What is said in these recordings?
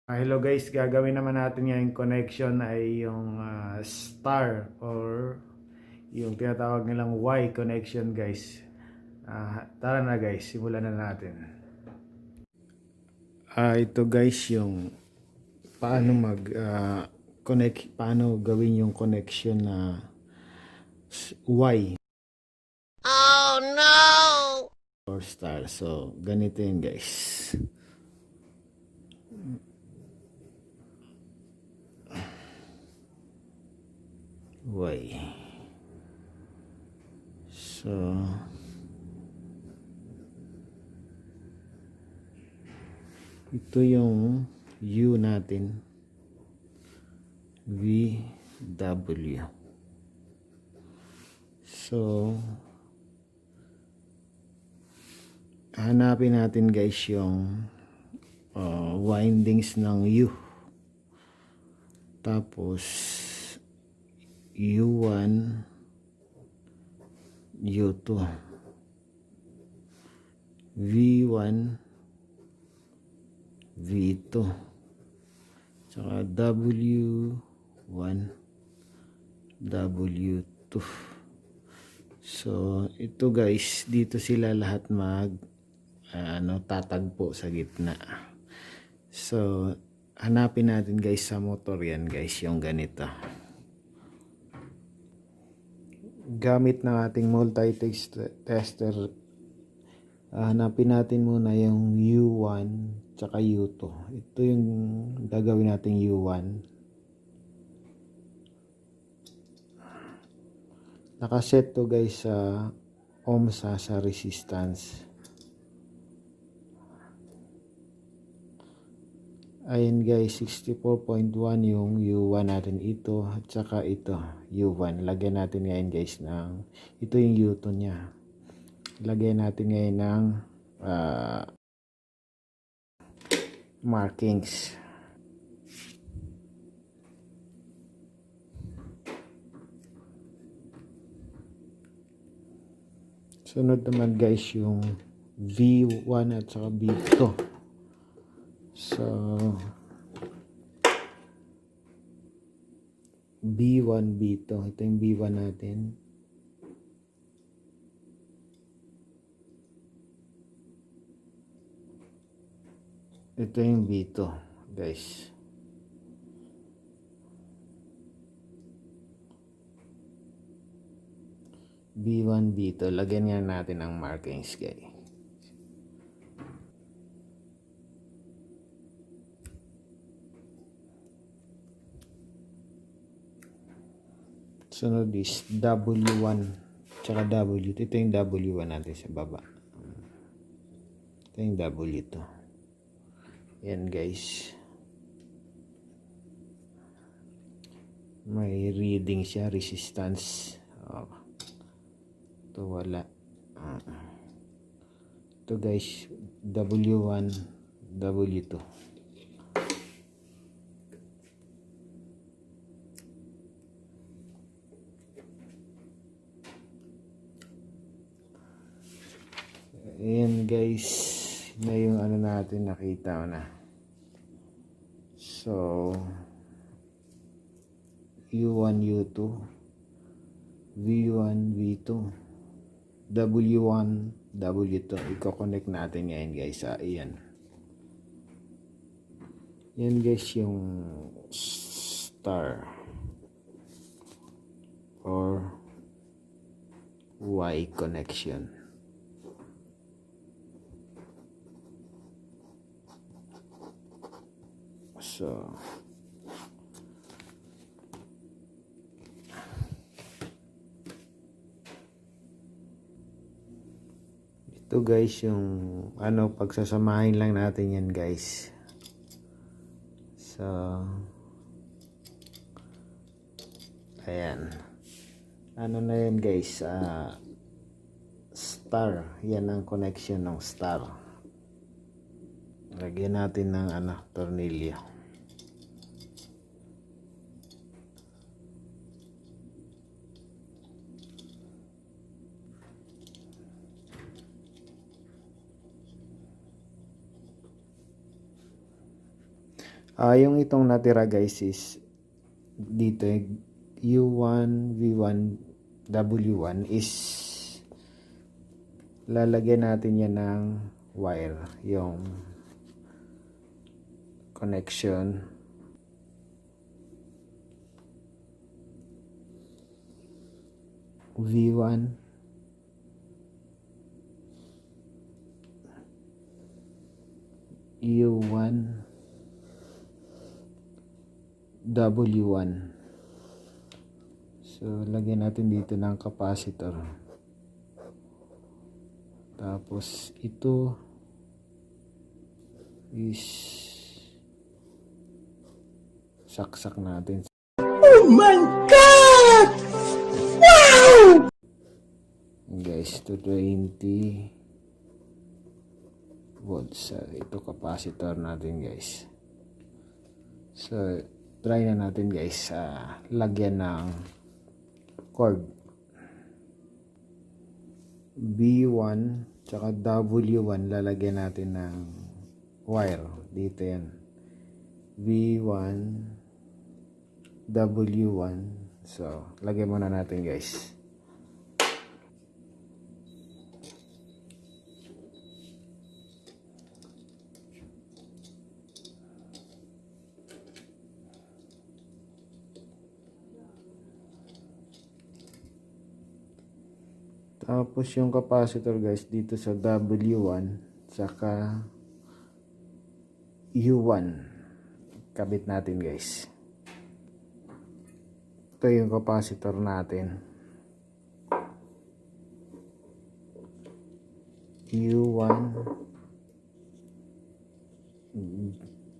Hello guys, gagawin naman natin yung connection ay yung star or yung tinatawag nilang Y connection guys. Tara na guys, simulan na natin. Ito guys yung paano connect, paano gawin yung connection na Y or star. So ganito yun guys. Y. So ito yung U natin, VW. So hanapin natin guys yung windings ng U. Tapos U1, U2, V1, V2, saka W1, W2. So ito guys, dito sila lahat tatagpo sa gitna. So hanapin natin guys sa motor yan guys, yung ganito. Gamit ng ating multi-tester, hanapin natin muna yung U1 tsaka U2. Ito yung gagawin natin U1. Nakaset to guys sa ohmsa sa resistance. Ayan guys, 64.1 yung U1 natin, ito at saka ito U1. Lagyan natin ngayon guys ng ito yung U2 nya. Lagyan natin ngayon ng markings. Sunod naman guys yung V1 at saka V2. So B1, B2. Ito yung B1 natin. Ito yung B2 guys. B1, B2. Lagyan nga natin ang markings guys. Sunod is W1 tsaka W2. Ito yung W1 natin sa baba. Ito yung W2. Yan guys. May reading siya, resistance. Ito wala. Ito guys, W1, W2. Ayan guys, na yung natin, nakita na. So U1, U2, V1, V2, W1, W2. I-connect natin ngayon guys. Ayan. Yan guys yung star or Y connection. So ito guys yung pagsasamahin lang natin yan guys. So ayan, na yan guys, star. Yan ang connection ng star. Lagyan natin ng tornilyo. Yung itong natira guys is dito U1, V1, W1 is lalagyan natin yan ng wire, yung connection. V1, U1, W1. So lagyan natin dito ng capacitor. Tapos ito is saksak natin. Oh my God! Wow! Guys, 220 volts. Ito capacitor natin guys. So try na natin guys lagyan ng cord. B1 tsaka W1 lalagyan natin ng wire. Dito yan. B1 W1. So lagyan muna natin guys. Tapos yung capacitor guys dito sa W1 saka U1 kabit natin guys. Ito yung capacitor natin. U1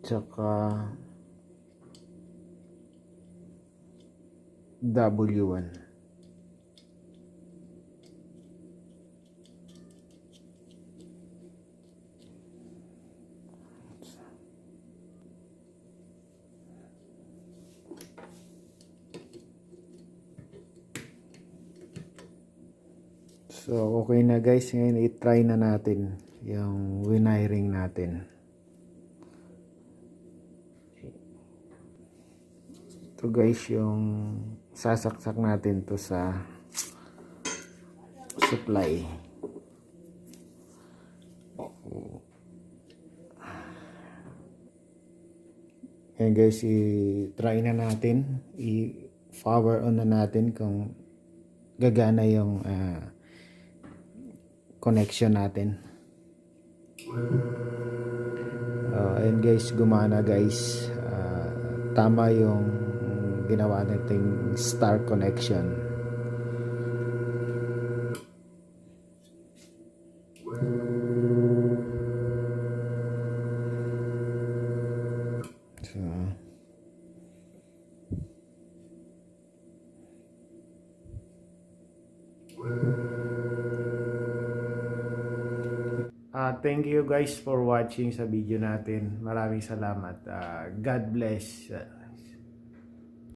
saka W1. So okay na guys, ngayon i-try na natin yung wiring natin. Ito guys yung sasaksak natin to sa supply. Ngayon guys, i-try na natin, i-power on na natin kung gagana yung connection natin. And guys, gumana guys. Tama yung ginawa nating star connection. Thank you guys for watching sa video natin. Maraming salamat. God bless.